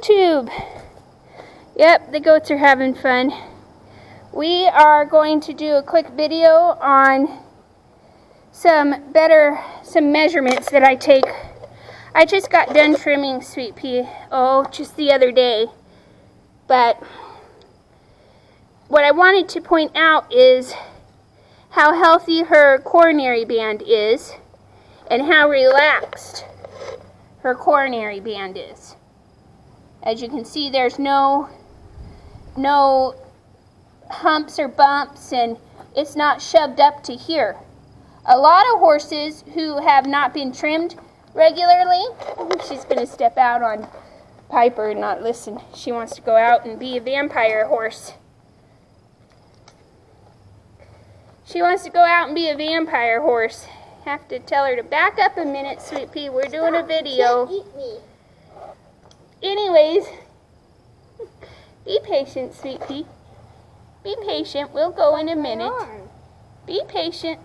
YouTube. Yep, the goats are having fun. We are going to do a quick video on some measurements that I take. I just got done trimming Sweet Pea, just the other day. But what I wanted to point out is how healthy her coronary band is and how relaxed her coronary band is. As you can see, there's no humps or bumps, and it's not shoved up to here. A lot of horses who have not been trimmed regularly, she's going to step out on Piper and not listen. She wants to go out and be a vampire horse. She wants to go out and be a vampire horse. Have to tell her to back up a minute, Sweet Pea. We're doing a video. Can't eat me. Anyways, be patient, Sweet Pea. Be patient. We'll go in a minute. Be patient.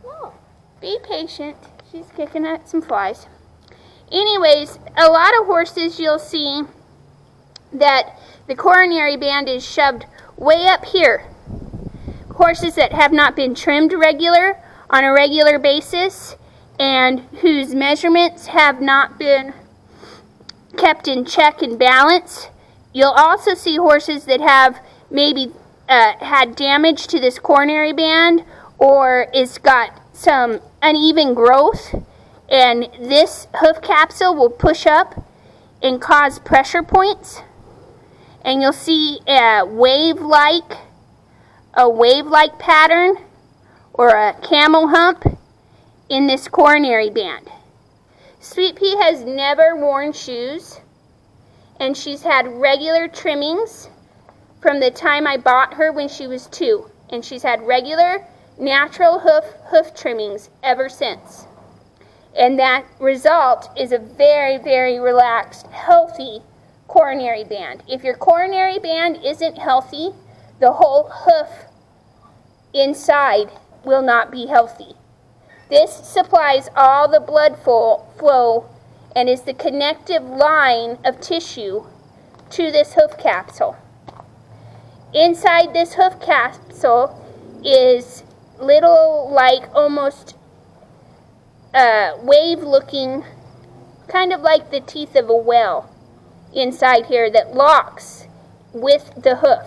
No. Be patient. She's kicking at some flies. Anyways, a lot of horses you'll see that the coronary band is shoved way up here. Horses that have not been trimmed on a regular basis and whose measurements have not been kept in check and balance. You'll also see horses that have maybe had damage to this coronary band, or it's got some uneven growth, and this hoof capsule will push up and cause pressure points, and you'll see a wave-like pattern or a camel hump in this coronary band. Sweet Pea has never worn shoes, and she's had regular trimmings from the time I bought her when she was 2, and she's had regular natural hoof trimmings ever since. And that result is a very, very relaxed, healthy coronary band. If your coronary band isn't healthy, the whole hoof inside will not be healthy. This supplies all the blood flow and is the connective line of tissue to this hoof capsule. Inside this hoof capsule is little, like almost wave-looking, kind of like the teeth of a whale inside here that locks with the hoof.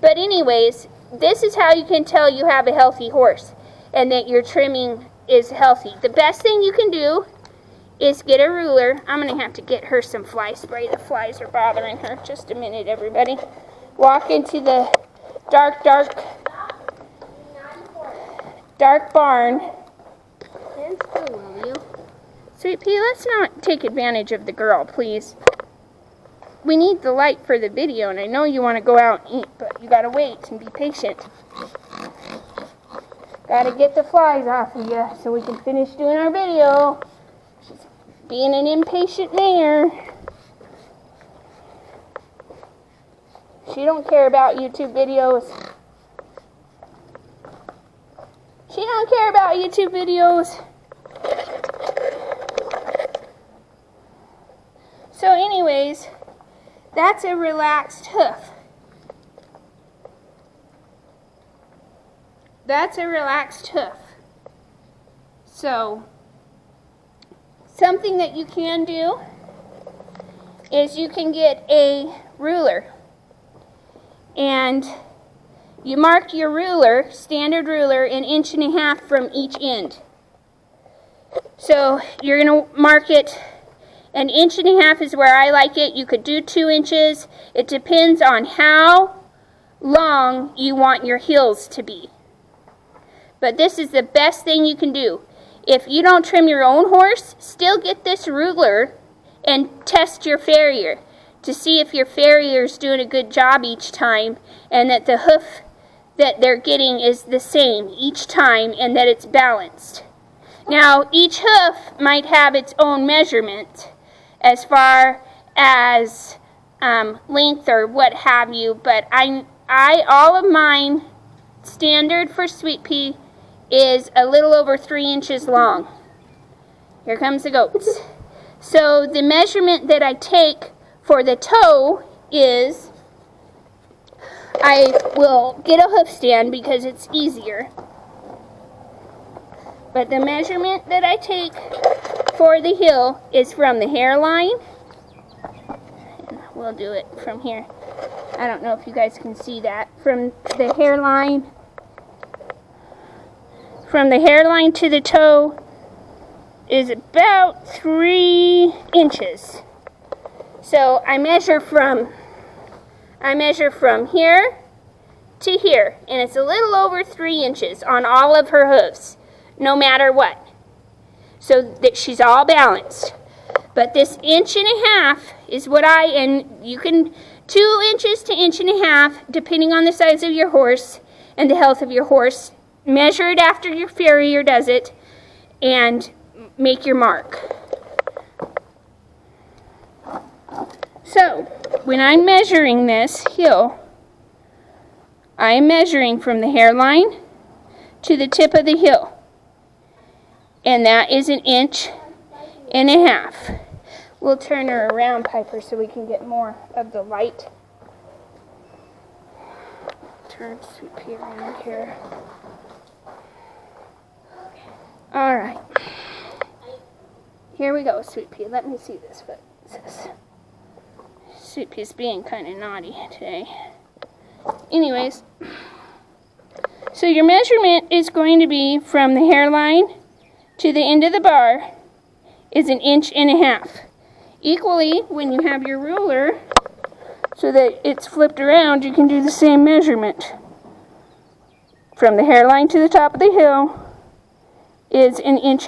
But anyways, this is how you can tell you have a healthy horse and that your trimming is healthy. The best thing you can do is get a ruler. I'm going to have to get her some fly spray. The flies are bothering her. Just a minute, everybody. Walk into the dark barn. Sweet Pea, let's not take advantage of the girl, please. We need the light for the video, and I know you want to go out and eat, but you gotta wait and be patient. Gotta get the flies off of you so we can finish doing our video. She's being an impatient mare. She don't care about YouTube videos. She don't care about YouTube videos. So anyways, that's a relaxed hoof. That's a relaxed hoof. So, something that you can do is you can get a ruler. And you mark your ruler, standard ruler, 1.5 inches from each end. So, you're going to mark it 1.5 inches is where I like it. You could do 2 inches. It depends on how long you want your heels to be. But this is the best thing you can do. If you don't trim your own horse, still get this ruler and test your farrier to see if your farrier is doing a good job each time and that the hoof that they're getting is the same each time and that it's balanced. Now, each hoof might have its own measurement as far as length or what have you, but all of mine, standard for Sweet Pea, is a little over 3 inches long. Here comes the goats. So the measurement that I take for the toe is, I will get a hoof stand because it's easier. But the measurement that I take for the heel is from the hairline. And we'll do it from here. I don't know if you guys can see that. From the hairline to the toe is about 3 inches. So I measure from here to here, and it's a little over 3 inches on all of her hooves, no matter what, so that she's all balanced. But this 1.5 inches is what and you can 2 inches to 1.5 inches, depending on the size of your horse and the health of your horse. Measure it after your farrier does it, and make your mark. So, when I'm measuring this heel, I am measuring from the hairline to the tip of the heel. And that is 1.5 inches. We'll turn her around, Piper, so we can get more of the light. Turn Sweet Pea around here. Alright. Here we go, Sweet Pea. Let me see this foot. Sweet Pea's being kind of naughty today. Anyways, so your measurement is going to be from the hairline to the end of the bar is 1.5 inches. Equally, when you have your ruler so that it's flipped around, you can do the same measurement. From the hairline to the top of the heel is 1.5 inches.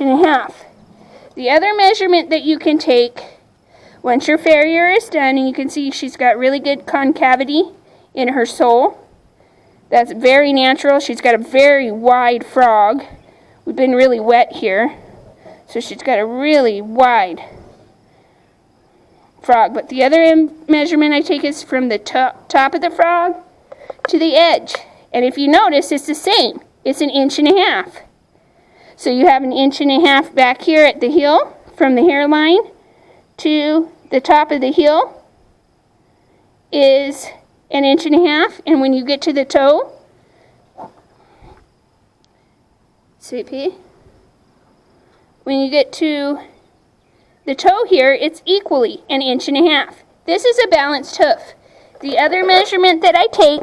The other measurement that you can take once your farrier is done, and you can see she's got really good concavity in her sole. That's very natural. She's got a very wide frog. We've been really wet here, so she's got a really wide frog. But the other measurement I take is from the top of the frog to the edge. And if you notice, it's the same. It's 1.5 inches. So you have 1.5 inches back here at the heel, from the hairline to the top of the heel is 1.5 inches. And when you get to the toe, Sweet Pea, when you get to the toe here, it's equally 1.5 inches. This is a balanced hoof. The other measurement that I take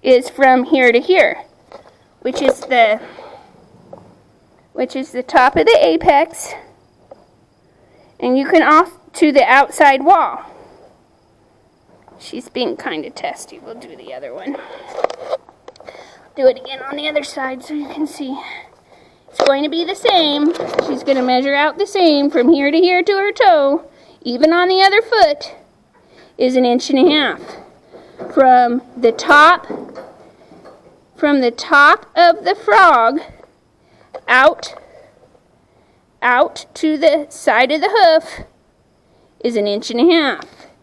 is from here to here, which is the top of the apex, and you can off to the outside wall. She's being kind of testy. We'll do the other one. Do it again on the other side so you can see. It's going to be the same. She's going to measure out the same from here to here to her toe. Even on the other foot is 1.5 inches. From the top of the frog out to the side of the hoof is 1.5 inches.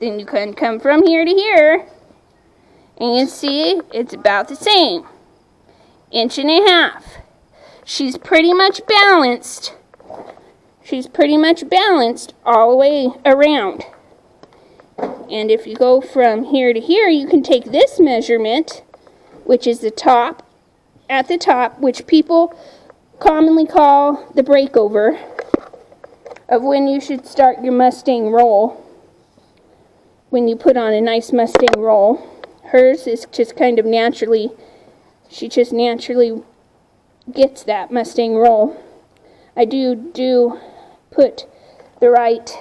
Then you can come from here to here, and you see it's about the same. 1.5 inches. She's pretty much balanced. She's pretty much balanced all the way around. And if you go from here to here, you can take this measurement, which is the top, at the top, which people commonly call the breakover of when you should start your Mustang roll. When you put on a nice Mustang roll. Hers is just kind of naturally, she just naturally gets that Mustang roll. I do put the right,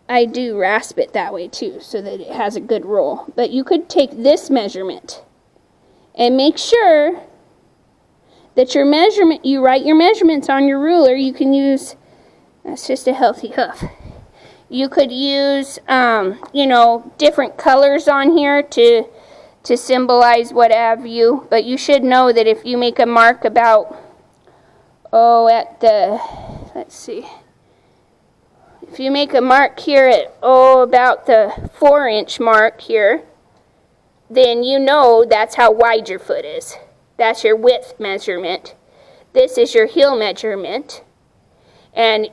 I do rasp it that way too, so that it has a good roll. But you could take this measurement and make sure that your measurement, you write your measurements on your ruler. You can use, that's just a healthy hoof. You could use, different colors on here to symbolize what have you. But you should know that if you make a mark about, let's see. If you make a mark here at, about the 4-inch mark here, then you know that's how wide your foot is. That's your width measurement. This is your heel measurement. And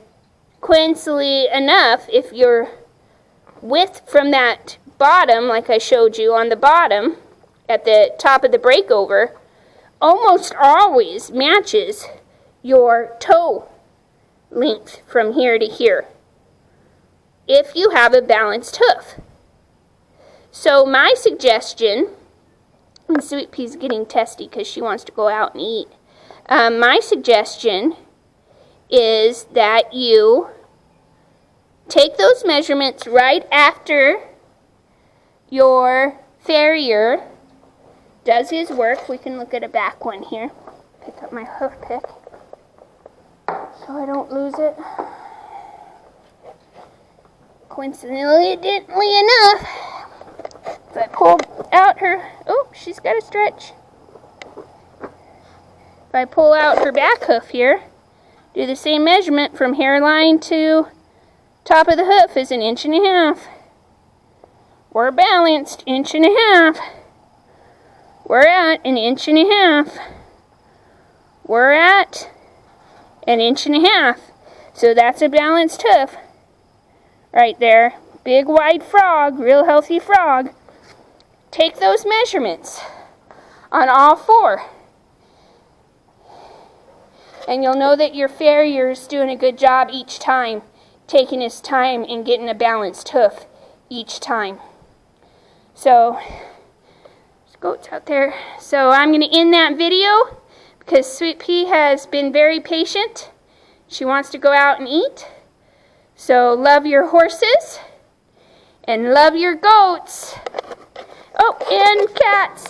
coincidentally enough, if your width from that bottom, like I showed you on the bottom, at the top of the breakover, almost always matches your toe length from here to here, if you have a balanced hoof. So my suggestion, and Sweet Pea's getting testy because she wants to go out and eat. My suggestion is that you take those measurements right after your farrier does his work. We can look at a back one here. Pick up my hoof pick so I don't lose it. Coincidentally enough, if I pull out her, oh, she's got to stretch. If I pull out her back hoof here, do the same measurement from hairline to top of the hoof is 1.5 inches. We're balanced, 1.5 inches. We're at 1.5 inches. We're at 1.5 inches. So that's a balanced hoof. Right there. Big wide frog, real healthy frog. Take those measurements on all four. And you'll know that your farrier is doing a good job each time, taking his time and getting a balanced hoof each time. So, there's goats out there. So I'm going to end that video because Sweet Pea has been very patient. She wants to go out and eat. So love your horses and love your goats. Oh, and cats.